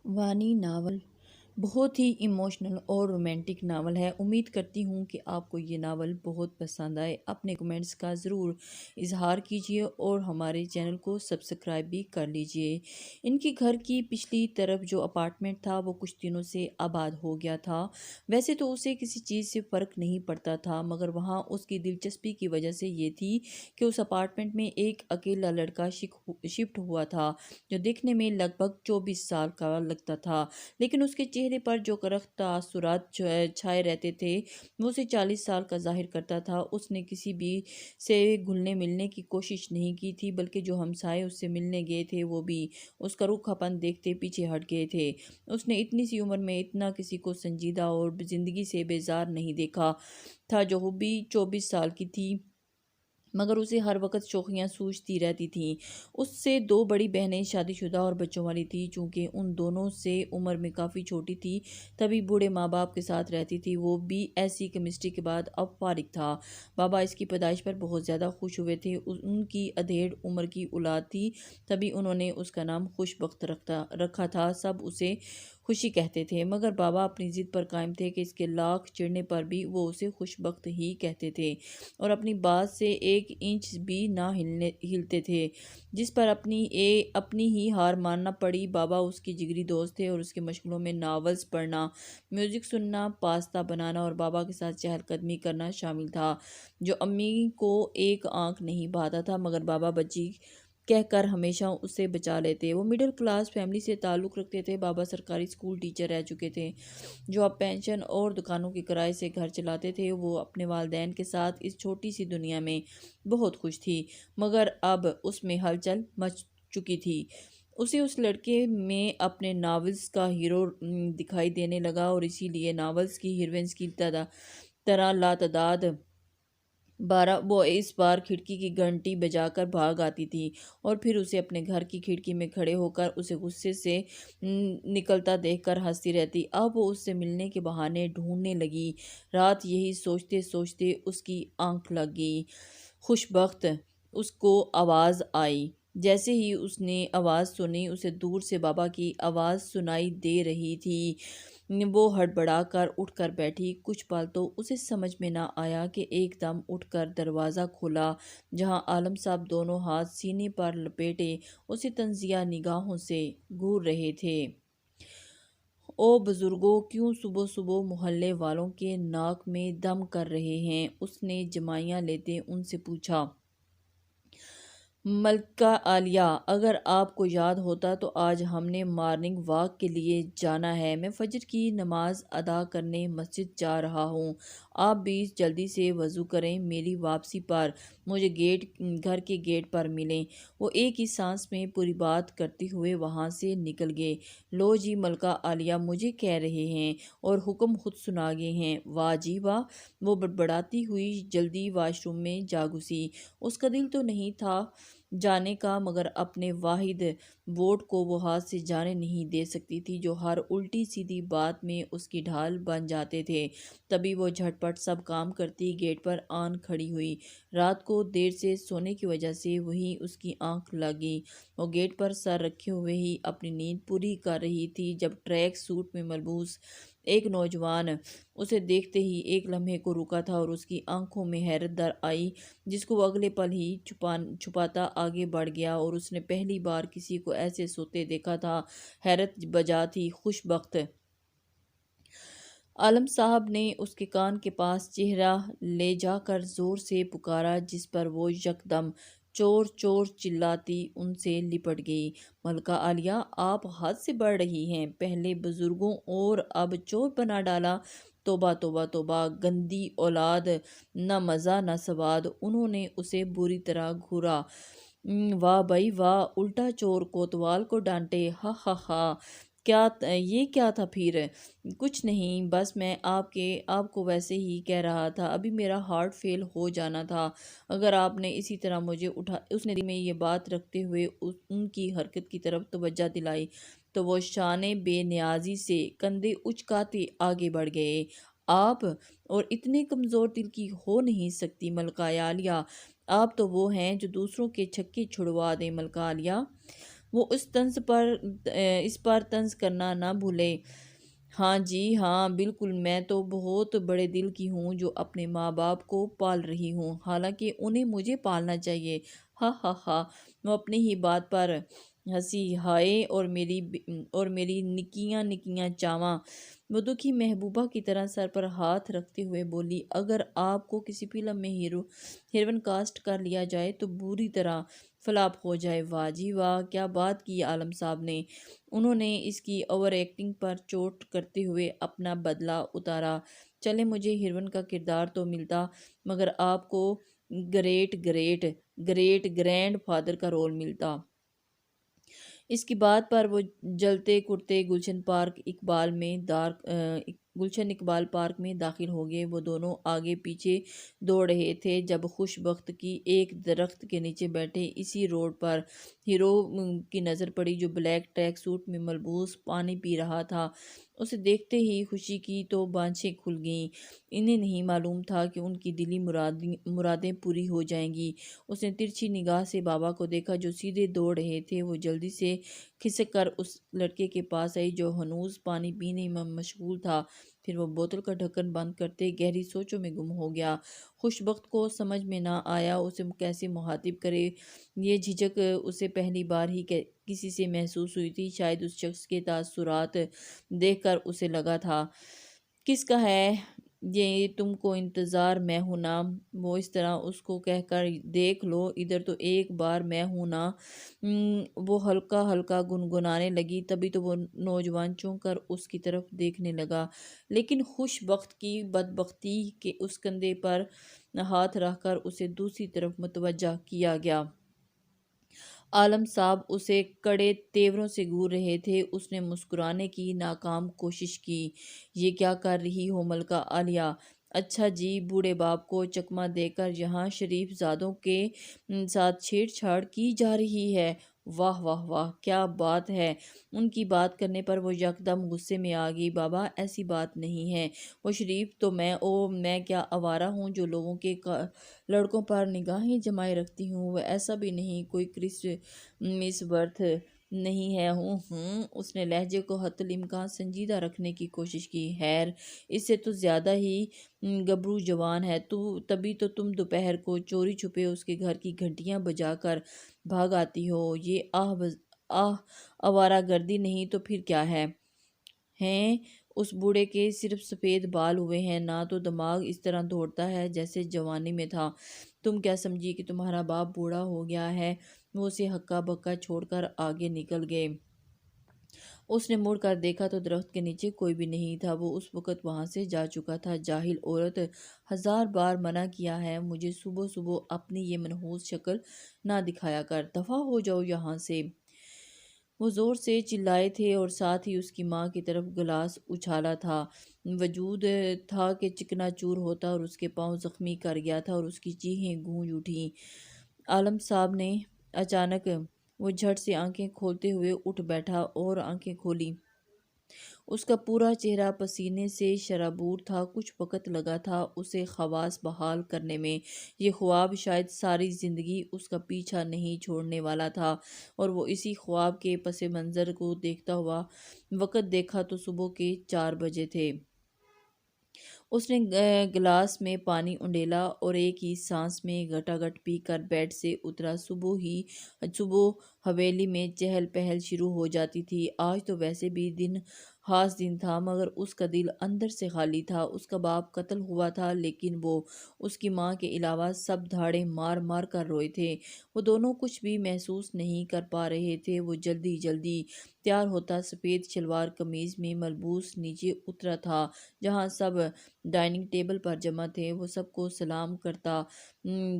وانی novel بہت ہی emotional اور romantic novel ہے۔ امید کرتی ہوں کہ آپ کو یہ ناول بہت پسند آئے۔ اپنے کمنٹس کا ضرور اظہار کیجیے اور ہمارے چینل کو سبسکرائب بھی کر لیجیے۔ ان کے گھر کی پچھلی طرف جو اپارٹمنٹ تھا وہ کچھ دنوں سے آباد ہو گیا تھا۔ ویسے تو اسے کسی چیز سے فرق نہیں پڑتا تھا، مگر وہاں اس کی دلچسپی کی وجہ سے یہ تھی کہ اس اپارٹمنٹ میں ایک اکیلا لڑکا شفٹ ہوا تھا جو دیکھنے میں لگ بھگ 24 سال کا لگتا تھا، لیکن اس کے چہرے پر جو کرخت تاثرات چھائے رہتے تھے وہ اسے 40 سال کا ظاہر کرتا تھا۔ اس نے کسی بھی سے گھلنے ملنے کی کوشش نہیں کی تھی، بلکہ جو ہمسائے اس سے ملنے گئے تھے وہ بھی اس کا رخ اپن دیکھتے پیچھے ہٹ گئے تھے۔ اس نے اتنی سی عمر میں اتنا کسی کو سنجیدہ اور زندگی سے بیزار نہیں دیکھا تھا۔ جو وہ بھی 24 سال کی تھی، مگر اسے ہر وقت شوخیاں سوچتی رہتی تھیں۔ اس سے 2 بڑی بہنیں شادی شدہ اور بچوں والی تھیں۔ چونکہ ان دونوں سے عمر میں کافی چھوٹی تھی، تبھی بوڑھے ماں باپ کے ساتھ رہتی تھی۔ وہ بھی ایسی کیمسٹری کے بعد اب فارغ تھا۔ بابا اس کی پیدائش پر بہت زیادہ خوش ہوئے تھے۔ ان کی ادھیڑ عمر کی اولاد تھی، تبھی انہوں نے اس کا نام خوش بخت رکھا تھا۔ سب اسے خوشی کہتے تھے، مگر بابا اپنی ضد پر قائم تھے کہ اس کے لاکھ چڑھنے پر بھی وہ اسے خوش بخت ہی کہتے تھے اور اپنی بات سے 1 انچ بھی نہ ہلتے تھے، جس پر اپنی ہی ہار ماننا پڑی۔ بابا اس کی جگری دوست تھے اور اس کی مشغلوں میں ناولز پڑھنا، میوزک سننا، پاستا بنانا اور بابا کے ساتھ چہل قدمی کرنا شامل تھا۔ جو امی کو ایک آنکھ نہیں بھاتا تھا، مگر بابا بچی کہہ کر ہمیشہ اسے بچا لیتے۔ وہ مڈل کلاس فیملی سے تعلق رکھتے تھے۔ بابا سرکاری اسکول ٹیچر رہ چکے تھے، جو اب پینشن اور دکانوں کے کرائے سے گھر چلاتے تھے۔ وہ اپنے والدین کے ساتھ اس چھوٹی سی دنیا میں بہت خوش تھی، مگر اب اس میں ہلچل مچ چکی تھی۔ اسے اس لڑکے میں اپنے ناولز کا ہیرو دکھائی دینے لگا اور اسی لیے ناولز کی ہیروئنز کی طرح لاتعداد وہ اس بار کھڑکی کی گھنٹی بجا کر بھاگ آتی تھی اور پھر اسے اپنے گھر کی کھڑکی میں کھڑے ہو کر اسے غصے سے نکلتا دیکھ کر ہنستی رہتی۔ اب وہ اس سے ملنے کے بہانے ڈھونڈنے لگی۔ رات یہی سوچتے سوچتے اس کی آنکھ لگ گئی۔ خوش بخت اس کو آواز آئی۔ جیسے ہی اس نے آواز سنی، اسے دور سے بابا کی آواز سنائی دے رہی تھی۔ وہ ہڑبڑا کر اٹھ کر بیٹھی۔ کچھ پل تو اسے سمجھ میں نہ آیا کہ ایک دم اٹھ کر دروازہ کھولا، جہاں عالم صاحب دونوں ہاتھ سینے پر لپیٹے اسے طنزیہ نگاہوں سے گھور رہے تھے۔ او بزرگوں، کیوں صبح صبح محلے والوں کے ناک میں دم کر رہے ہیں؟ اس نے جمائیاں لیتے ان سے پوچھا۔ ملکہ عالیہ، اگر آپ کو یاد ہوتا تو آج ہم نے مارننگ واک کے لیے جانا ہے۔ میں فجر کی نماز ادا کرنے مسجد جا رہا ہوں۔ آپ بھی جلدی سے وضو کریں، میری واپسی پر مجھے گھر کے گیٹ پر ملیں۔ وہ ایک ہی سانس میں پوری بات کرتے ہوئے وہاں سے نکل گئے۔ لو جی، ملکہ عالیہ مجھے کہہ رہے ہیں اور حکم خود سنا گئے ہیں۔ واہ جی واہ! وہ بڑبڑاتی ہوئی جلدی واش روم میں جا گھسی۔ اس کا دل تو نہیں تھا جانے کا، مگر اپنے واحد ووٹ کو وہ ہاتھ سے جانے نہیں دے سکتی تھی، جو ہر الٹی سیدھی بات میں اس کی ڈھال بن جاتے تھے۔ تبھی وہ جھٹ پٹ سب کام کرتی گیٹ پر آن کھڑی ہوئی۔ رات کو دیر سے سونے کی وجہ سے وہیں اس کی آنکھ لگ گئی۔ وہ گیٹ پر سر رکھے ہوئے ہی اپنی نیند پوری کر رہی تھی جب ٹریک سوٹ میں ملبوس ایک نوجوان اسے دیکھتے ہی ایک لمحے کو رکا تھا اور اس کی آنکھوں میں حیرت در آئی، جس کو وہ اگلے پل ہی چھپاتا آگے بڑھ گیا۔ اور اس نے پہلی بار کسی کو ایسے سوتے دیکھا تھا۔ حیرت بجا تھی۔ خوش بخت عالم صاحب نے اس کے کان کے پاس چہرہ لے جا کر زور سے پکارا، جس پر وہ یکدم چور چور چلاتی ان سے لپٹ گئی۔ ملکہ عالیہ، آپ حد سے بڑھ رہی ہیں، پہلے بزرگوں اور اب چور بنا ڈالا۔ توبہ توبہ توبہ، گندی اولاد، نہ مزہ نہ سواد۔ انہوں نے اسے بری طرح گھورا۔ واہ بھئی واہ! الٹا چور کوتوال کو ڈانٹے، ہا ہا ہا! یہ کیا تھا پھر؟ کچھ نہیں، بس میں آپ کو ویسے ہی کہہ رہا تھا، ابھی میرا ہارٹ فیل ہو جانا تھا اگر آپ نے اسی طرح مجھے اٹھا۔ اس نے دل میں یہ بات رکھتے ہوئے ان کی حرکت کی طرف توجہ دلائی تو وہ شان بے نیازی سے کندھے اچکاتے آگے بڑھ گئے۔ آپ اور اتنے کمزور دل کی ہو نہیں سکتی ملکہ عالیہ۔ آپ تو وہ ہیں جو دوسروں کے چھکے چھڑوا دیں۔ ملکہ عالیہ وہ اس پر طنز کرنا نہ بھولے۔ ہاں جی ہاں بالکل، میں تو بہت بڑے دل کی ہوں جو اپنے ماں باپ کو پال رہی ہوں، حالانکہ انہیں مجھے پالنا چاہیے۔ ہا ہا ہا۔ وہ اپنی ہی بات پر ہنسی۔ ہائے، اور میری نکیاں نکیاں چاواں، وہ دکھی محبوبہ کی طرح سر پر ہاتھ رکھتے ہوئے بولی، اگر آپ کو کسی فلم میں ہیروئن کاسٹ کر لیا جائے تو بری طرح فلاپ ہو جائے۔ واہ جی واہ، کیا بات کی عالم صاحب نے۔ انہوں نے اس کی اوور ایکٹنگ پر چوٹ کرتے ہوئے اپنا بدلہ اتارا۔ چلے مجھے ہیروئن کا کردار تو ملتا، مگر آپ کو great great great grand father کا رول ملتا۔ اس کی بات پر وہ جلتے کرتے گلشن اقبال پارک میں داخل ہو گئے۔ وہ دونوں آگے پیچھے دوڑ رہے تھے جب خوش بخت کی ایک درخت کے نیچے بیٹھے اسی روڈ پر ہیرو کی نظر پڑی، جو بلیک ٹریک سوٹ میں ملبوس پانی پی رہا تھا۔ اسے دیکھتے ہی خوشی کی تو بانچیں کھل گئیں۔ انہیں نہیں معلوم تھا کہ ان کی دلی مرادیں پوری ہو جائیں گی۔ اس نے ترچھی نگاہ سے بابا کو دیکھا جو سیدھے دوڑ رہے تھے۔ وہ جلدی سے کھسک کر اس لڑکے کے پاس آئی جو ہنوز پانی پینے میں مشغول تھا، پھر وہ بوتل کا ڈھکن بند کرتے گہری سوچوں میں گم ہو گیا۔ خوش بخت کو سمجھ میں نہ آیا اسے کیسے مخاطب کرے۔ یہ جھجک اسے پہلی بار ہی کسی سے محسوس ہوئی تھی، شاید اس شخص کے تاثرات دیکھ کر اسے لگا تھا، کس کا ہے یہ تم کو انتظار، میں ہوں نا۔ وہ اس طرح اس کو کہہ کر، دیکھ لو ادھر تو ایک بار، میں ہوں نا۔ وہ ہلکا ہلکا گنگنانے لگی۔ تبھی تو وہ نوجوان چونک کر اس کی طرف دیکھنے لگا، لیکن خوش بخت کی بدبختی کے اس کندھے پر ہاتھ رکھ کر اسے دوسری طرف متوجہ کیا گیا۔ عالم صاحب اسے کڑے تیوروں سے گھور رہے تھے۔ اس نے مسکرانے کی ناکام کوشش کی۔ یہ کیا کر رہی ہو ملکہ عالیہ؟ اچھا جی، بوڑھے باپ کو چکمہ دے کر یہاں شریف زادوں کے ساتھ چھیڑ چھاڑ کی جا رہی ہے؟ واہ واہ واہ، کیا بات ہے۔ ان کی بات کرنے پر وہ یکدم غصے میں آ گئی۔ بابا ایسی بات نہیں ہے، وہ شریف تو میں کیا آوارہ ہوں جو لوگوں کے لڑکوں پر نگاہیں جمائے رکھتی ہوں؟ وہ ایسا بھی نہیں، کوئی کرسمس برتھ نہیں ہے۔ اس نے لہجے کو حتی الامکان سنجیدہ رکھنے کی کوشش کی۔ خیر، اس سے تو زیادہ ہی گبرو جوان ہے، تبھی تو تم دوپہر کو چوری چھپے اس کے گھر کی گھنٹیاں بجا کر بھاگ آتی ہو۔ یہ آوارہ گردی نہیں تو پھر کیا ہے؟ ہیں، اس بوڑھے کے صرف سفید بال ہوئے ہیں، نہ تو دماغ اس طرح دوڑتا ہے جیسے جوانی میں تھا۔ تم کیا سمجھی کہ تمہارا باپ بوڑھا ہو گیا ہے؟ وہ اسے ہکا بکا چھوڑ کر آگے نکل گئے۔ اس نے مڑ کر دیکھا تو درخت کے نیچے کوئی بھی نہیں تھا۔ وہ اس وقت وہاں سے جا چکا تھا۔ جاہل عورت، 1000 بار منع کیا ہے، مجھے صبح صبح اپنی یہ منحوس شکل نہ دکھایا کر، دفعہ ہو جاؤ یہاں سے۔ وہ زور سے چلائے تھے اور ساتھ ہی اس کی ماں کی طرف گلاس اچھالا تھا۔ وجود تھا کہ چکنا چور ہوتا اور اس کے پاؤں زخمی کر گیا تھا اور اس کی چیخیں گونج اٹھیں۔ عالم صاحب نے اچانک وہ جھٹ سے آنکھیں کھولتے ہوئے اٹھ بیٹھا اور آنکھیں کھولیں۔ اس کا پورا چہرہ پسینے سے شرابور تھا۔ کچھ وقت لگا تھا اسے حواس بحال کرنے میں۔ یہ خواب شاید ساری زندگی اس کا پیچھا نہیں چھوڑنے والا تھا، اور وہ اسی خواب کے پس منظر کو دیکھتا ہوا۔ وقت دیکھا تو صبح کے 4 بجے تھے۔ اس نے گلاس میں پانی انڈیلا اور ایک ہی سانس میں گھٹا گھٹ پی کر بیڈ سے اترا۔ صبح حویلی میں چہل پہل شروع ہو جاتی تھی۔ آج تو ویسے بھی خاص دن تھا، مگر اس کا دل اندر سے خالی تھا۔ اس کا باپ قتل ہوا تھا، لیکن وہ، اس کی ماں کے علاوہ سب دھاڑے مار مار کر روئے تھے۔ وہ دونوں کچھ بھی محسوس نہیں کر پا رہے تھے۔ وہ جلدی جلدی تیار ہوتا سفید شلوار قمیض میں ملبوس نیچے اترا تھا جہاں سب ڈائننگ ٹیبل پر جمع تھے۔ وہ سب کو سلام کرتا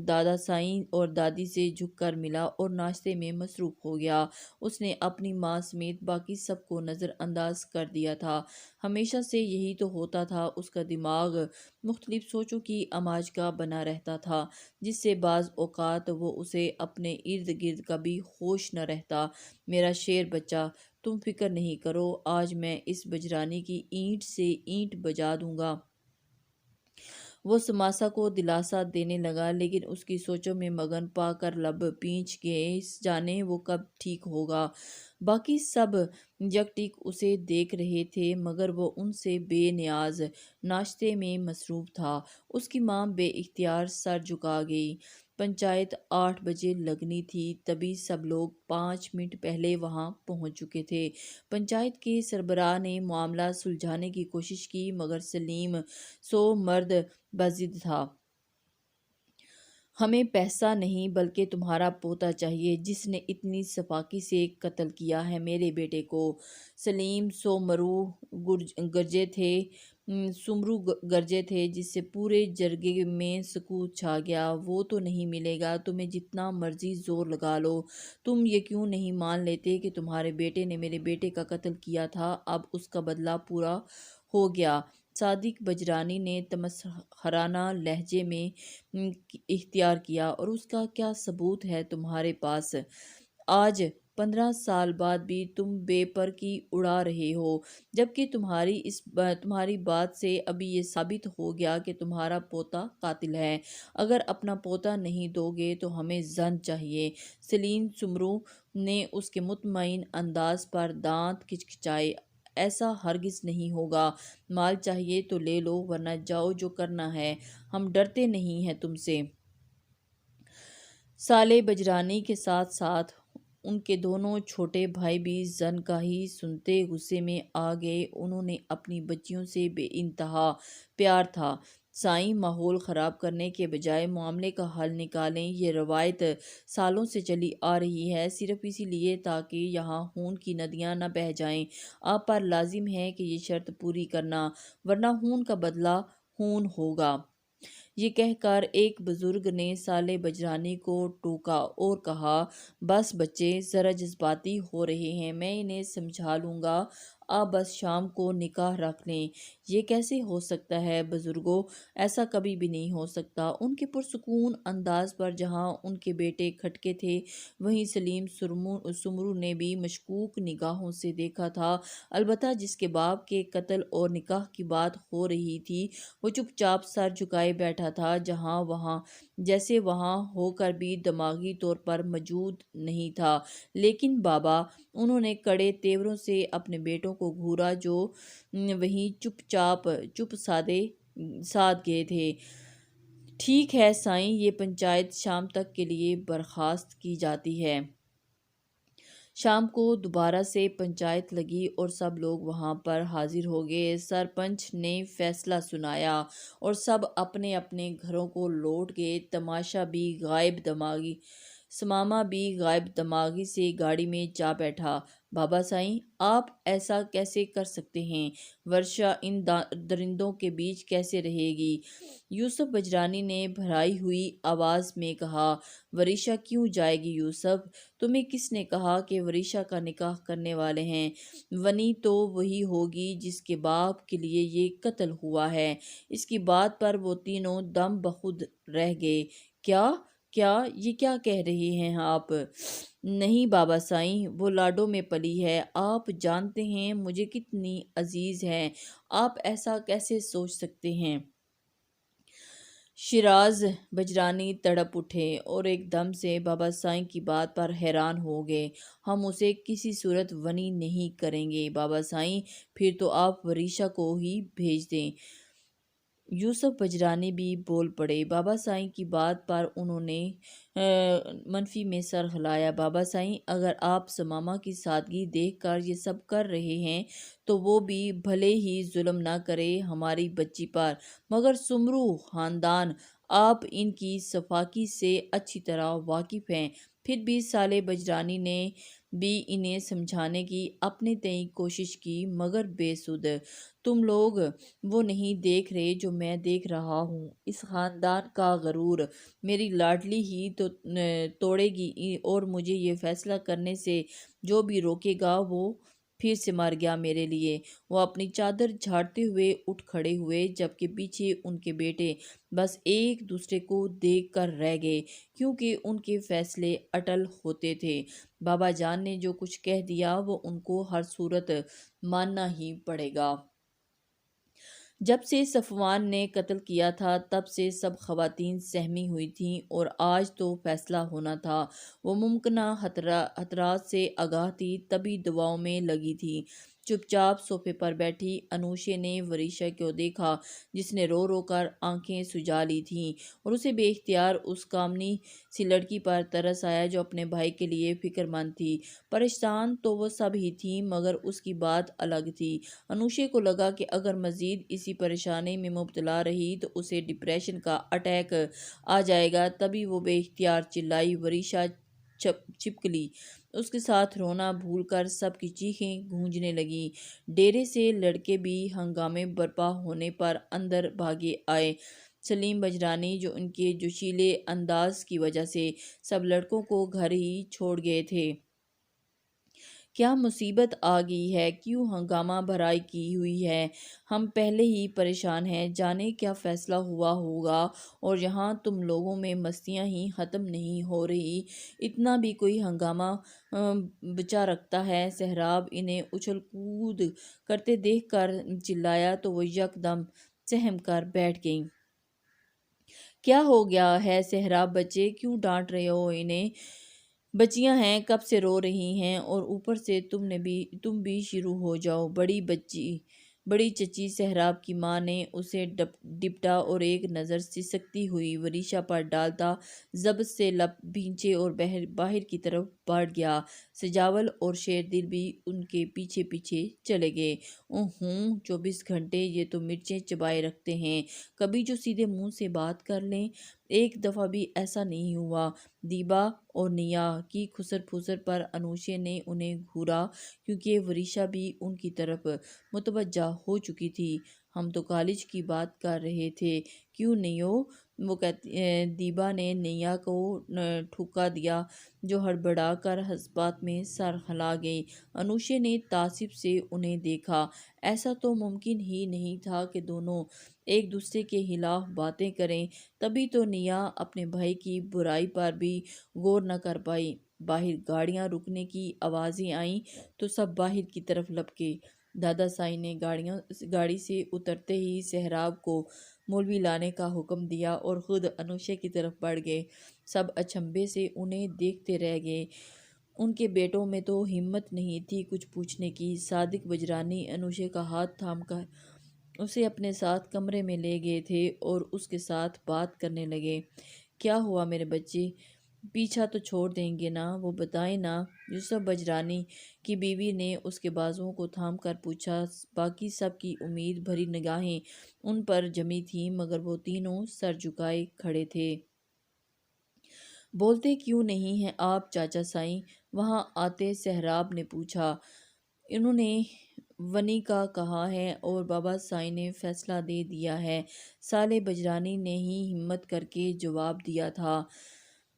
دادا سائیں اور دادی سے جھک کر ملا اور ناشتے میں مصروف ہو گیا۔ اس نے اپنی ماں سمیت باقی سب کو نظر انداز کر دیا تھا۔ ہمیشہ سے یہی تو ہوتا تھا۔ اس کا دماغ مختلف سوچوں کی اماج کا بنا رہتا تھا، جس سے بعض اوقات وہ اسے اپنے ارد گرد کبھی ہوش نہ رہتا۔ میرا شیر بچہ، تم فکر نہیں کرو، آج میں اس بجرانی کی اینٹ سے اینٹ بجا دوں گا۔ وہ سماسا کو دلاسا دینے لگا، لیکن اس کی سوچوں میں مگن پا کر لب پیچ گئے، جانے وہ کب ٹھیک ہوگا۔ باقی سب یکٹک اسے دیکھ رہے تھے، مگر وہ ان سے بے نیاز ناشتے میں مصروف تھا۔ اس کی ماں بے اختیار سر جھکا گئی۔ پنچایت 8 بجے لگنی تھی، تبھی سب لوگ 5 منٹ پہلے وہاں پہنچ چکے تھے۔ پنچایت کے سربراہ نے معاملہ سلجھانے کی کوشش کی، مگر سلیم سو مرد بضد تھا۔ ہمیں پیسہ نہیں بلکہ تمہارا پوتا چاہیے، جس نے اتنی سفاکی سے قتل کیا ہے میرے بیٹے کو۔ سلیم سمرو گرجے تھے، جس سے پورے جرگے میں سکوت چھا گیا۔ وہ تو نہیں ملے گا، تمہیں جتنا مرضی زور لگا لو۔ تم یہ کیوں نہیں مان لیتے کہ تمہارے بیٹے نے میرے بیٹے کا قتل کیا تھا؟ اب اس کا بدلہ پورا ہو گیا۔ صادق بجرانی نے تمسخرانہ لہجے میں اختیار کیا، اور اس کا کیا ثبوت ہے تمہارے پاس؟ آج 15 سال بعد بھی تم بے پر کی اڑا رہے ہو، جبکہ تمہاری بات سے ابھی یہ ثابت ہو گیا کہ تمہارا پوتا قاتل ہے۔ اگر اپنا پوتا نہیں دو گے تو ہمیں زن چاہیے۔ سلیم سمرو نے اس کے مطمئن انداز پر دانت کھچکھچائے۔ ایسا ہرگز نہیں ہوگا۔ مال چاہیے تو لے لو، ورنہ جاؤ جو کرنا ہے، ہم ڈرتے نہیں ہیں تم سے۔ سالے بجرانی کے ساتھ ساتھ ان کے دونوں چھوٹے بھائی بھی زن کا ہی سنتے غصے میں آ گئے۔ انہوں نے اپنی بچیوں سے بے انتہا پیار تھا۔ سائیں، ماحول خراب کرنے کے بجائے معاملے کا حل نکالیں۔ یہ روایت سالوں سے چلی آ رہی ہے، صرف اسی لیے تاکہ یہاں خون کی ندیاں نہ بہہ جائیں۔ آپ پر لازم ہے کہ یہ شرط پوری کرنا، ورنہ خون کا بدلہ خون ہوگا۔ یہ کہہ کر ایک بزرگ نے سالے بجرانی کو ٹوکا اور کہا، بس بچے ذرا جذباتی ہو رہے ہیں، میں انہیں سمجھا لوں گا، آپ بس شام کو نکاح رکھ لیں۔ یہ کیسے ہو سکتا ہے بزرگوں؟ ایسا کبھی بھی نہیں ہو سکتا۔ ان کے پرسکون انداز پر جہاں ان کے بیٹے کھٹکے تھے، وہیں سلیم سمرو نے بھی مشکوک نگاہوں سے دیکھا تھا۔ البتہ جس کے باپ کے قتل اور نکاح کی بات ہو رہی تھی، وہ چپ چاپ سر جھکائے بیٹھا تھا، جیسے وہاں ہو کر بھی دماغی طور پر موجود نہیں تھا۔ لیکن بابا، انہوں نے کڑے تیوروں سے اپنے بیٹوں کو گھورا، جو وہیں چپ سادھ گئے تھے۔ ٹھیک ہے سائیں، یہ پنچایت شام تک کے لیے برخاست کی جاتی ہے۔ شام کو دوبارہ سے پنچایت لگی اور سب لوگ وہاں پر حاضر ہو گئے۔ سرپنچ نے فیصلہ سنایا اور سب اپنے اپنے گھروں کو لوٹ گئے۔ سماما بھی غائب دماغی سے گاڑی میں جا بیٹھا۔ بابا سائیں، آپ ایسا کیسے کر سکتے ہیں؟ ورشا ان درندوں کے بیچ کیسے رہے گی؟ یوسف بجرانی نے بھرائی ہوئی آواز میں کہا۔ ورشا کیوں جائے گی یوسف؟ تمہیں کس نے کہا کہ ورشا کا نکاح کرنے والے ہیں؟ ونی تو وہی ہوگی جس کے باپ کے لیے یہ قتل ہوا ہے۔ اس کی بات پر وہ تینوں دم بخود رہ گئے۔ کیا یہ کیا کہہ رہے ہیں آپ؟ نہیں بابا سائیں، وہ لاڈو میں پلی ہے، آپ جانتے ہیں مجھے کتنی عزیز ہے، آپ ایسا کیسے سوچ سکتے ہیں؟ شیراز بجرانی تڑپ اٹھے اور ایک دم سے بابا سائیں کی بات پر حیران ہو گئے۔ ہم اسے کسی صورت ونی نہیں کریں گے بابا سائیں، پھر تو آپ ورشا کو ہی بھیج دیں۔ یوسف بجرانی بھی بول پڑے۔ بابا سائیں کی بات پر انہوں نے منفی میں سر ہلایا۔ بابا سائیں، اگر آپ سماما کی سادگی دیکھ کر یہ سب کر رہے ہیں تو وہ بھی بھلے ہی ظلم نہ کرے ہماری بچی پر، مگر سمرو خاندان، آپ ان کی سفاکی سے اچھی طرح واقف ہیں۔ پھر بھی سالے بجرانی نے بھی انہیں سمجھانے کی اپنے تئیں کوشش کی، مگر بے سود۔ تم لوگ وہ نہیں دیکھ رہے جو میں دیکھ رہا ہوں۔ اس خاندان کا غرور میری لاڈلی ہی تو توڑے گی، اور مجھے یہ فیصلہ کرنے سے جو بھی روکے گا وہ پھر سے مر گیا میرے لیے۔ وہ اپنی چادر جھاڑتے ہوئے اٹھ کھڑے ہوئے، جبکہ پیچھے ان کے بیٹے بس ایک دوسرے کو دیکھ کر رہ گئے، کیونکہ ان کے فیصلے اٹل ہوتے تھے۔ بابا جان نے جو کچھ کہہ دیا وہ ان کو ہر صورت ماننا ہی پڑے گا۔ جب سے صفوان نے قتل کیا تھا تب سے سب خواتین سہمی ہوئی تھیں اور آج تو فیصلہ ہونا تھا۔ وہ ممکنہ خطرات سے آگاہ تھی، تبھی دعاؤں میں لگی تھی۔ چپ چاپ صوفے پر بیٹھی انوشے نے وریشا کو دیکھا، جس نے رو رو کر آنکھیں سجا لی تھیں، اور اسے بے اختیار اس کامنی سی لڑکی پر ترس آیا جو اپنے بھائی کے لیے فکر مند تھی۔ پریشان تو وہ سب ہی تھیں، مگر اس کی بات الگ تھی۔ انوشے کو لگا کہ اگر مزید اسی پریشانی میں مبتلا رہی تو اسے ڈپریشن کا اٹیک آ جائے گا۔ تبھی وہ بے اختیار چلائی۔ وریشا چپکلی، اس کے ساتھ رونا بھول کر سب کی چیخیں گونجنے لگیں۔ ڈیرے سے لڑکے بھی ہنگامے برپا ہونے پر اندر بھاگے آئے۔ سلیم بجرانی، جو ان کے جوشیلے انداز کی وجہ سے سب لڑکوں کو گھر ہی چھوڑ گئے تھے۔ کیا مصیبت آ گئی ہے؟ کیوں ہنگامہ بھرائی کی ہوئی ہے؟ ہم پہلے ہی پریشان ہیں، جانے کیا فیصلہ ہوا ہوگا، اور یہاں تم لوگوں میں مستیاں ہی ختم نہیں ہو رہی، اتنا بھی کوئی ہنگامہ بچا رکھتا ہے۔ سہراب انہیں اچھل کود کرتے دیکھ کر چلایا تو وہ یک دم سہم کر بیٹھ گئیں۔ کیا ہو گیا ہے سہراب بچے، کیوں ڈانٹ رہے ہو انہیں؟ بچیاں ہیں، کب سے رو رہی ہیں، اور اوپر سے تم بھی شروع ہو جاؤ۔ بڑی چچی سہراب کی ماں نے اسے ڈپٹا اور ایک نظر سسکتی ہوئی وریشا پر ڈالتا ضبط سے لب بھینچے اور باہر کی طرف بڑھ گیا۔ سجاول اور شیردل بھی ان کے پیچھے پیچھے چلے گئے۔ اوہوں، 24 گھنٹے یہ تو مرچیں چبائے رکھتے ہیں، کبھی جو سیدھے منہ سے بات کر لیں۔ ایک دفعہ بھی ایسا نہیں ہوا۔ دیبا اور نیا کی خسر پھسر پر انوشے نے انہیں گھورا، کیونکہ وریشا بھی ان کی طرف متوجہ ہو چکی تھی۔ ہم تو کالج کی بات کر رہے تھے، کیوں نیو؟ دیبا نے نیا کو ٹھکا دیا، جو ہڑبڑا کر حسابات میں سر ہلا گئی۔ انوشے نے تعصب سے انہیں دیکھا۔ ایسا تو ممکن ہی نہیں تھا کہ دونوں ایک دوسرے کے خلاف باتیں کریں۔ تبھی تو نیا اپنے بھائی کی برائی پر بھی غور نہ کر پائی۔ باہر گاڑیاں رکنے کی آوازیں آئیں تو سب باہر کی طرف لپکے۔ دادا سائی نے گاڑی سے اترتے ہی سہراب کو مولوی لانے کا حکم دیا اور خود انوشے کی طرف بڑھ گئے۔ سب اچنبھے سے انہیں دیکھتے رہ گئے۔ ان کے بیٹوں میں تو ہمت نہیں تھی کچھ پوچھنے کی۔ صادق بجرانی انوشے کا ہاتھ تھام کر اسے اپنے ساتھ کمرے میں لے گئے تھے اور اس کے ساتھ بات کرنے لگے۔ کیا ہوا میرے بچے؟ پیچھا تو چھوڑ دیں گے نا؟ وہ بتائیں نا؟ یوسف بجرانی کی بیوی نے اس کے بازوؤں کو تھام کر پوچھا۔ باقی سب کی امید بھری نگاہیں ان پر جمی تھیں، مگر وہ تینوں سر جھکائے کھڑے تھے۔ بولتے کیوں نہیں ہیں آپ چاچا سائیں؟ وہاں آتے سہراب نے پوچھا۔ انہوں نے ونی کا کہا ہے اور بابا سائیں نے فیصلہ دے دیا ہے، سالے بجرانی نے ہی ہمت کر کے جواب دیا تھا۔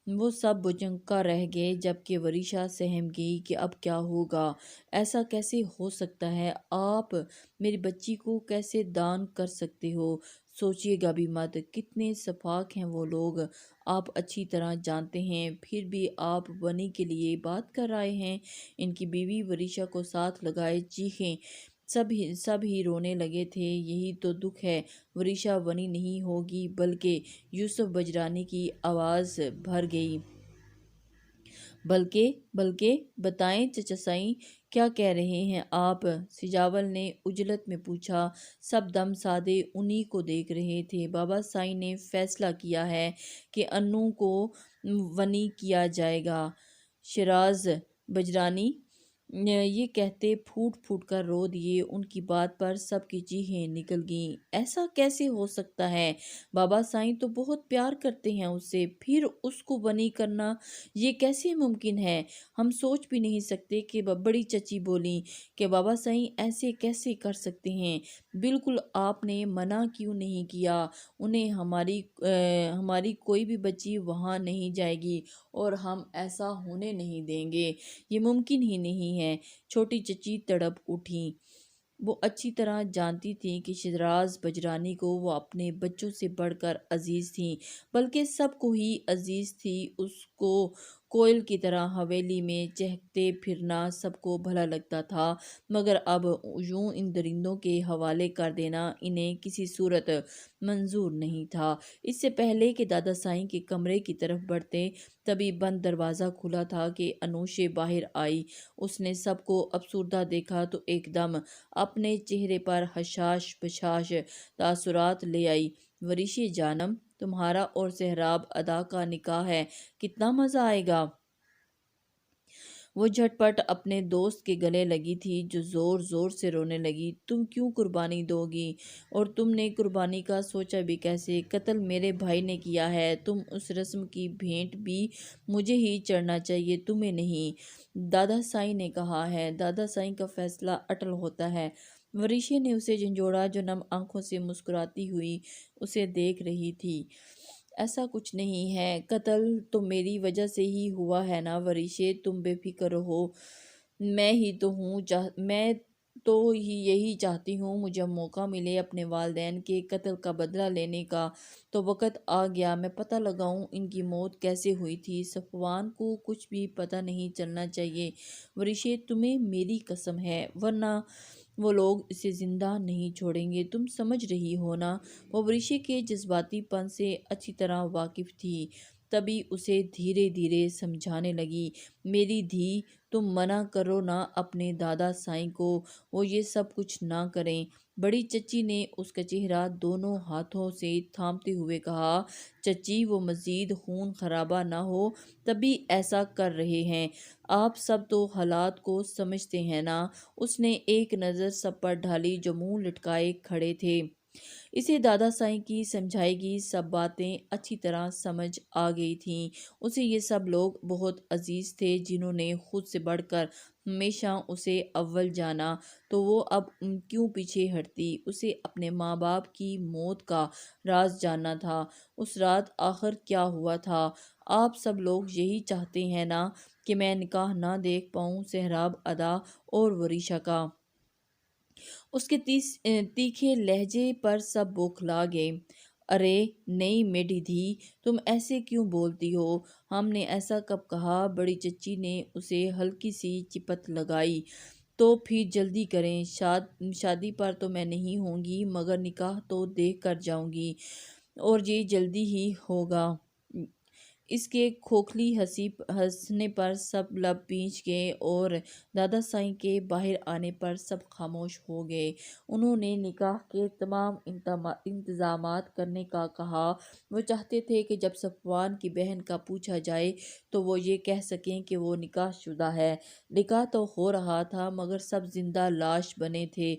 وہ سب بجنکا رہ گئے، جبکہ وریشا سہم گئی کہ اب کیا ہوگا۔ ایسا کیسے ہو سکتا ہے؟ آپ میری بچی کو کیسے دان کر سکتے ہو؟ سوچیے گا بھی مت، کتنے شفاق ہیں وہ لوگ، آپ اچھی طرح جانتے ہیں، پھر بھی آپ ونی کے لیے بات کر رہے ہیں۔ ان کی بیوی وریشا کو ساتھ لگائے چیخیں، سب ہی رونے لگے تھے۔ یہی تو دکھ ہے، وریشا ونی نہیں ہوگی، بلکہ یوسف بجرانی کی آواز بھر گئی۔ بلکہ بتائیں چچا سائیں، کیا کہہ رہے ہیں آپ؟ سجاول نے عجلت میں پوچھا۔ سب دم سادے انہی کو دیکھ رہے تھے۔ بابا سائیں نے فیصلہ کیا ہے کہ انو کو ونی کیا جائے گا۔ شیراز بجرانی یہ کہتے پھوٹ پھوٹ کر رو دیے۔ ان کی بات پر سب کی چیخیں نکل گئیں۔ ایسا کیسے ہو سکتا ہے؟ بابا سائیں تو بہت پیار کرتے ہیں اس سے، پھر اس کو ونی کرنا یہ کیسے ممکن ہے؟ ہم سوچ بھی نہیں سکتے۔ کہ بڑی چچی بولیں کہ بابا سائیں ایسے کیسے کر سکتے ہیں؟ بالکل، آپ نے منع کیوں نہیں کیا انہیں؟ ہماری کوئی بھی بچی وہاں نہیں جائے گی اور ہم ایسا ہونے نہیں دیں گے، یہ ممکن ہی نہیں ہے۔ چھوٹی چچی تڑپ اٹھیں۔ وہ اچھی طرح جانتی تھیں کہ شیراز بجرانی کو وہ اپنے بچوں سے بڑھ کر عزیز تھیں، بلکہ سب کو ہی عزیز تھی۔ اس کو کوئل کی طرح حویلی میں چہکتے پھرنا سب کو بھلا لگتا تھا، مگر اب یوں ان درندوں کے حوالے کر دینا انہیں کسی صورت منظور نہیں تھا۔ اس سے پہلے کہ دادا سائیں کے کمرے کی طرف بڑھتے، تبھی بند دروازہ کھلا تھا کہ انوشے باہر آئی۔ اس نے سب کو افسردہ دیکھا تو ایک دم اپنے چہرے پر حشاش بشاش تاثرات لے آئی۔ وریشی جانم، تمہارا اور سہراب ادا کا نکاح ہے، کتنا مزہ آئے گا۔ وہ جھٹ پٹ اپنے دوست کے گلے لگی تھی جو زور زور سے رونے لگی۔ تم کیوں قربانی دو گی؟ اور تم نے قربانی کا سوچا بھی کیسے؟ قتل میرے بھائی نے کیا ہے، تم اس رسم کی بھینٹ بھی مجھے ہی چڑھنا چاہیے، تمہیں نہیں۔ دادا سائیں نے کہا ہے، دادا سائیں کا فیصلہ اٹل ہوتا ہے۔ وریشی نے اسے جھنجھوڑا جو نم آنکھوں سے مسکراتی ہوئی اسے دیکھ رہی تھی۔ ایسا کچھ نہیں ہے، قتل تو میری وجہ سے ہی ہوا ہے نا وریشی، تم بے فکر رہو۔ میں تو یہی چاہتی ہوں، مجھے موقع ملے اپنے والدین کے قتل کا بدلہ لینے کا۔ تو وقت آ گیا میں پتہ لگاؤں ان کی موت کیسے ہوئی تھی۔ صفوان کو کچھ بھی پتہ نہیں چلنا چاہیے وریشی، تمہیں میری قسم ہے، ورنہ وہ لوگ اسے زندہ نہیں چھوڑیں گے، تم سمجھ رہی ہو نا۔ وہ وریشی کے جذباتی پن سے اچھی طرح واقف تھی، تبھی اسے دھیرے دھیرے سمجھانے لگی، میری دھی، تم منع کرو نا اپنے دادا سائیں کو، وہ یہ سب کچھ نہ کریں۔ بڑی چچی نے اس کا چہرہ دونوں ہاتھوں سے تھامتے ہوئے کہا، چچی وہ مزید خون خرابہ نہ ہو تبھی ایسا کر رہے ہیں، آپ سب تو حالات کو سمجھتے ہیں نا۔ اس نے ایک نظر سب پر ڈالی جو منہ لٹکائے کھڑے تھے۔ اسے دادا سائیں کی سمجھائی گئی سب باتیں اچھی طرح سمجھ آ گئی تھیں۔ اسے یہ سب لوگ بہت عزیز تھے جنہوں نے خود سے بڑھ کر ہمیشہ اسے اول جانا، تو وہ اب کیوں پیچھے ہٹتی؟ اسے اپنے ماں باپ کی موت کا راز جاننا تھا۔ اس رات آخر کیا ہوا تھا؟ آپ سب لوگ یہی چاہتے ہیں نا کہ میں نکاح نہ دیکھ پاؤں سہراب ادا اور وریشا کا۔ اس کے تیکھے لہجے پر سب بوکھلا گئے۔ ارے نہیں میری دھی، تم ایسے کیوں بولتی ہو؟ ہم نے ایسا کب کہا؟ بڑی چچی نے اسے ہلکی سی چپت لگائی۔ تو پھر جلدی کریں، شادی پر تو میں نہیں ہوں گی مگر نکاح تو دیکھ کر جاؤں گی، اور یہ جلدی ہی ہوگا۔ اس کے کھوکھلی ہنسنے پر سب لب پیچ گئے اور دادا سائیں کے باہر آنے پر سب خاموش ہو گئے۔ انہوں نے نکاح کے تمام انتظامات کرنے کا کہا۔ وہ چاہتے تھے کہ جب صفوان کی بہن کا پوچھا جائے تو وہ یہ کہہ سکیں کہ وہ نکاح شدہ ہے۔ نکاح تو ہو رہا تھا مگر سب زندہ لاش بنے تھے۔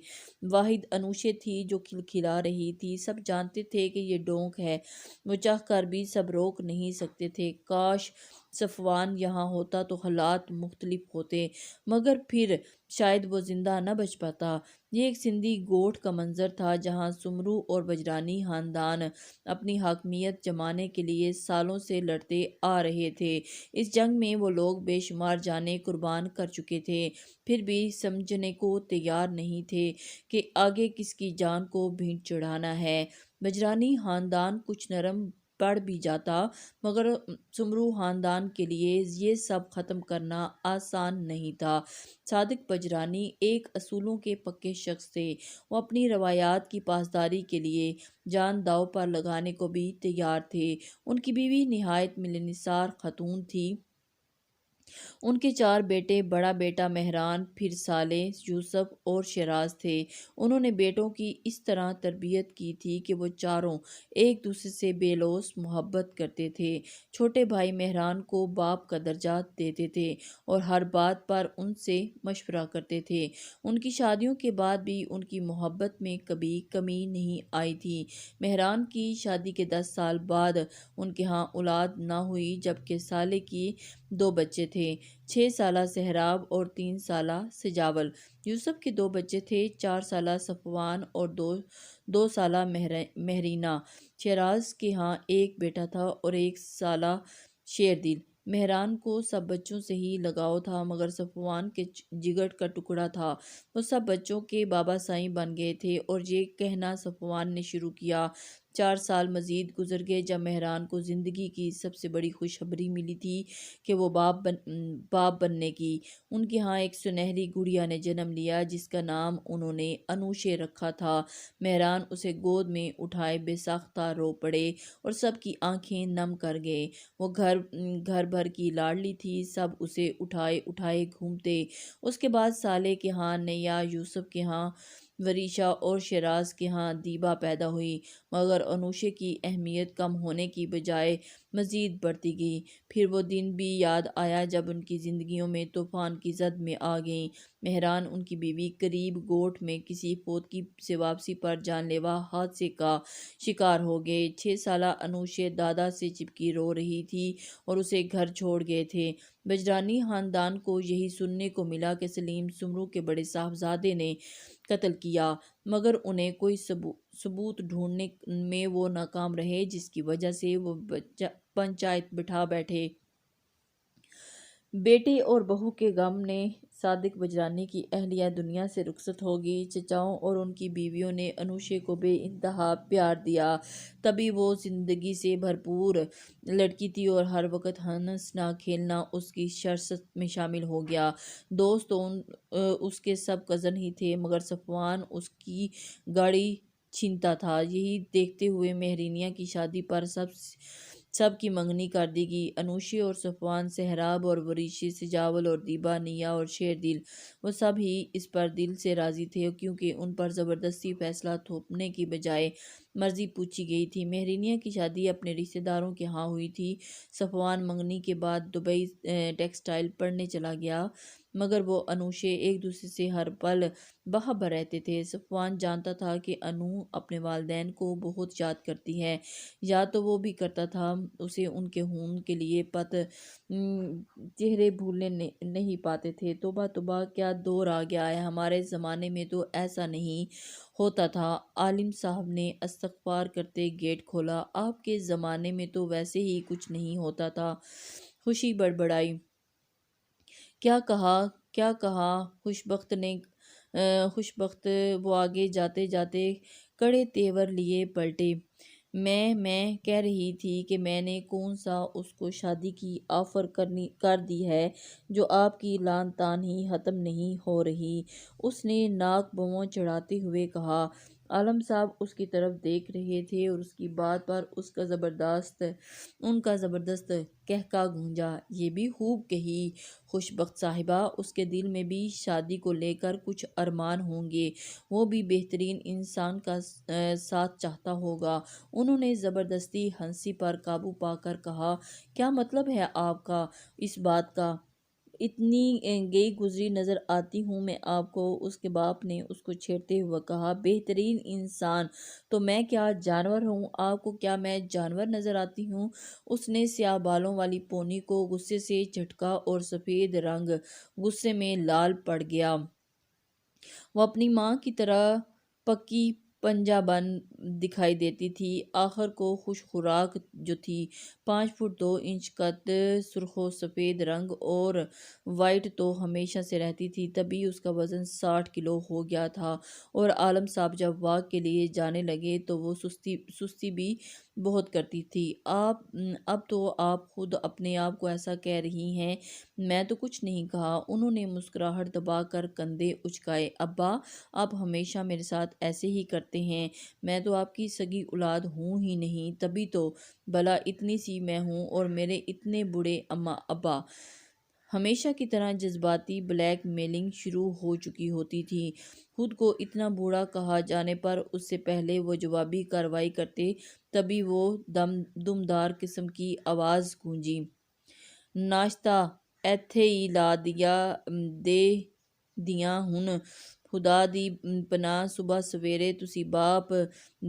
واحد انوشے تھی جو کھلکھلا رہی تھی۔ سب جانتے تھے کہ یہ ڈونک ہے، وہ چاہ کر بھی سب روک نہیں سکتے تھے۔ کاش صفوان یہاں ہوتا تو حالات مختلف ہوتے، مگر پھر شاید وہ زندہ نہ بچ پاتا۔ یہ ایک سندھی گوٹھ کا منظر تھا جہاں سمرو اور بجرانی خاندان اپنی حاکمیت جمانے کے لیے سالوں سے لڑتے آ رہے تھے۔ اس جنگ میں وہ لوگ بے شمار جانیں قربان کر چکے تھے، پھر بھی سمجھنے کو تیار نہیں تھے کہ آگے کس کی جان کو بھینٹ چڑھانا ہے۔ بجرانی خاندان کچھ نرم پڑ بھی جاتا مگر سمرو خاندان کے لیے یہ سب ختم کرنا آسان نہیں تھا۔ صادق بجرانی ایک اصولوں کے پکے شخص تھے، وہ اپنی روایات کی پاسداری کے لیے جان داؤ پر لگانے کو بھی تیار تھے۔ ان کی بیوی نہایت ملنسار خاتون تھی۔ ان کے 4 بیٹے، بڑا بیٹا مہران، پھر صالح، یوسف اور شیراز تھے۔ انہوں نے بیٹوں کی اس طرح تربیت کی تھی کہ وہ چاروں ایک دوسرے سے بے لوث محبت کرتے تھے۔ چھوٹے بھائی مہران کو باپ کا درجہ دیتے تھے اور ہر بات پر ان سے مشورہ کرتے تھے۔ ان کی شادیوں کے بعد بھی ان کی محبت میں کبھی کمی نہیں آئی تھی۔ مہران کی شادی کے 10 سال بعد ان کے ہاں اولاد نہ ہوئی جبکہ صالح کی 2 بچے تھے، 6 سالہ سہراب اور 3 سالہ سجاول۔ یوسف کے 2 بچے تھے، 4 سالہ صفوان اور 2 سالہ مہرینہ۔ شیراز کے ہاں ایک بیٹا تھا اور 1 سالہ شیردل۔ مہران کو سب بچوں سے ہی لگاؤ تھا مگر صفوان کے جگر کا ٹکڑا تھا۔ وہ سب بچوں کے بابا سائیں بن گئے تھے اور یہ کہنا صفوان نے شروع کیا، 4 سال مزید گزر گئے جب مہران کو زندگی کی سب سے بڑی خوشخبری ملی تھی کہ وہ باپ بننے کی۔ ان کے ہاں ایک سنہری گڑیا نے جنم لیا جس کا نام انہوں نے انوشے رکھا تھا۔ مہران اسے گود میں اٹھائے بے ساختہ رو پڑے اور سب کی آنکھیں نم کر گئے۔ وہ گھر بھر کی لاڈلی تھی، سب اسے اٹھائے اٹھائے گھومتے۔ اس کے بعد صالح کے ہاں نیا، یوسف کے ہاں وریشا اور شیراز کے ہاں دیبا پیدا ہوئی، مگر انوشے کی اہمیت کم ہونے کی بجائے مزید بڑھتی گئی۔ پھر وہ دن بھی یاد آیا جب ان کی زندگیوں میں طوفان کی زد میں آ گئیں۔ مہران، ان کی بیوی، قریب گوٹھ میں کسی فوتگی سے واپسی پر جان لیوا حادثے کا شکار ہو گئے۔ 6 سالہ انوشے دادا سے چپکی رو رہی تھی اور اسے گھر چھوڑ گئے تھے۔ بجرانی خاندان کو یہی سننے کو ملا کہ سلیم سمرو کے بڑے صاحبزادے نے قتل کیا، مگر انہیں کوئی ثبوت ڈھونڈنے میں وہ ناکام رہے، جس کی وجہ سے وہ پنچایت بٹھا بیٹھے۔ بیٹے اور بہو کے غم نے صادق بجرانی کی اہلیہ دنیا سے رخصت ہو گئی۔ چچاؤں اور ان کی بیویوں نے انوشے کو بے انتہا پیار دیا۔ تبھی وہ زندگی سے بھرپور لڑکی تھی اور ہر وقت ہنسنا کھیلنا اس کی شراست میں شامل ہو گیا۔ دوست تو اس کے سب کزن ہی تھے، مگر صفوان اس کی گاڑی چھینتا تھا۔ یہی دیکھتے ہوئے مہرینیا کی شادی پر سب کی منگنی کر دی گئی۔ انوشے اور صفوان، سہراب اور وریشی، سجاول اور دیبا، نیا اور شیر دل، وہ سب ہی اس پر دل سے راضی تھے کیونکہ ان پر زبردستی فیصلہ تھوپنے کی بجائے مرضی پوچھی گئی تھی۔ مہرینیا کی شادی اپنے رشتہ داروں کے ہاں ہوئی تھی۔ صفوان منگنی کے بعد دبئی ٹیکسٹائل پڑھنے چلا گیا، مگر وہ انوشے ایک دوسرے سے ہر پل باخبر رہتے تھے۔ صفوان جانتا تھا کہ انو اپنے والدین کو بہت یاد کرتی ہے، یاد تو وہ بھی کرتا تھا، اسے ان کے خون کے لیے چہرے بھولنے نہیں پاتے تھے۔ توبہ توبہ، کیا دور آ گیا ہے، ہمارے زمانے میں تو ایسا نہیں ہوتا تھا۔ عالم صاحب نے استغفار کرتے گیٹ کھولا۔ آپ کے زمانے میں تو ویسے ہی کچھ نہیں ہوتا تھا، خوشی بڑبڑائی۔ کیا کہا خوشبخت، وہ آگے جاتے جاتے کڑے تیور لیے پلٹے۔ میں کہہ رہی تھی کہ میں نے کون سا اس کو شادی کی آفر کر دی ہے جو آپ کی لعن طعن ہی ختم نہیں ہو رہی، اس نے ناک بھنوں چڑھاتے ہوئے کہا۔ عالم صاحب اس کی طرف دیکھ رہے تھے اور اس کی بات پر ان کا زبردست قہقہ گونجا۔ یہ بھی خوب کہی خوشبخت صاحبہ، اس کے دل میں بھی شادی کو لے کر کچھ ارمان ہوں گے، وہ بھی بہترین انسان کا ساتھ چاہتا ہوگا۔ انہوں نے زبردستی ہنسی پر قابو پا کر کہا، کیا مطلب ہے آپ کا اس بات کا؟ اتنی گئی گزری نظر آتی ہوں میں آپ کو، اس کے باپ نے اس کو چھیڑتے ہوئے کہا۔ بہترین انسان تو میں کیا جانور ہوں؟ آپ کو کیا میں جانور نظر آتی ہوں؟ اس نے سیاہ بالوں والی پونی کو غصے سے جھٹکا اور سفید رنگ غصے میں لال پڑ گیا۔ وہ اپنی ماں کی طرح پکی پنجہ بند دکھائی دیتی تھی، آخر کو خوش خوراک جو تھی، 5 فٹ 2 انچ قد، سرخ و سفید رنگ اور وائٹ تو ہمیشہ سے رہتی تھی۔ تبھی اس کا وزن 60 کلو ہو گیا تھا اور عالم صاحب جب واک کے لیے جانے لگے تو وہ سستی بھی بہت کرتی تھی۔ اب تو آپ خود اپنے آپ کو ایسا کہہ رہی ہیں، میں تو کچھ نہیں کہا۔ انہوں نے مسکراہٹ دبا کر کندھے اچکائے۔ ابا، آپ ہمیشہ میرے ساتھ ایسے ہی کرتے ہیں، میں تو آپ کی سگی اولاد ہوں ہی نہیں، تبھی تو بھلا اتنی سی میں ہوں اور میرے اتنے بوڑھے اماں ابا۔ ہمیشہ کی طرح جذباتی بلیک میلنگ شروع ہو چکی ہوتی تھی۔ خود کو اتنا بوڑھا کہا جانے پر اس سے پہلے وہ جوابی کارروائی کرتے، تبھی وہ دمدار قسم کی آواز گونجی، ناشتہ ایتھے ہی لا دے دیاں ہن، خدا دی پناہ صبح سویرے تسی باپ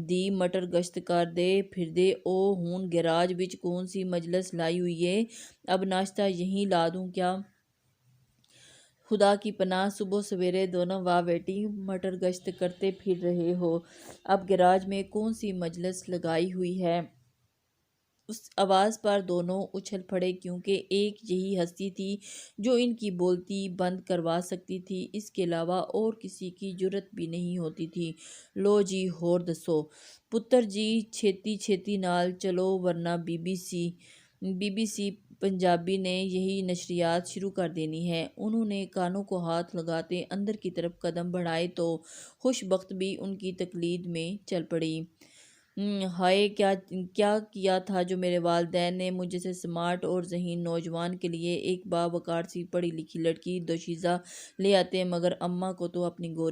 دی مٹر گشت کر دے پھردے او، ہن گیراج وچ کون سی مجلس لائی ہوئی ہے، اب ناشتہ یہیں لا دوں کیا؟ خدا کی پناہ، صبح سویرے دونوں باپ بیٹی مٹر گشت کرتے پھر رہے ہو، اب گیراج میں کون سی مجلس لگائی ہوئی ہے؟ اس آواز پر دونوں اچھل پڑے، کیونکہ ایک یہی ہستی تھی جو ان کی بولتی بند کروا سکتی تھی، اس کے علاوہ اور کسی کی جرأت بھی نہیں ہوتی تھی۔ لو جی ہور دسو پتر جی، چھیتی چھیتی نال چلو ورنہ بی بی سی پنجابی نے یہی نشریات شروع کر دینی ہے۔ انہوں نے کانوں کو ہاتھ لگاتے اندر کی طرف قدم بڑھائے تو خوش بخت بھی ان کی تقلید میں چل پڑی۔ ہائے، کیا کیا تھا جو میرے والدین نے مجھ جیسے سمارٹ اور ذہین نوجوان کے لیے ایک باوقار سی پڑھی لکھی لڑکی دوشیزہ لے آتے، مگر اماں کو تو اپنی گوری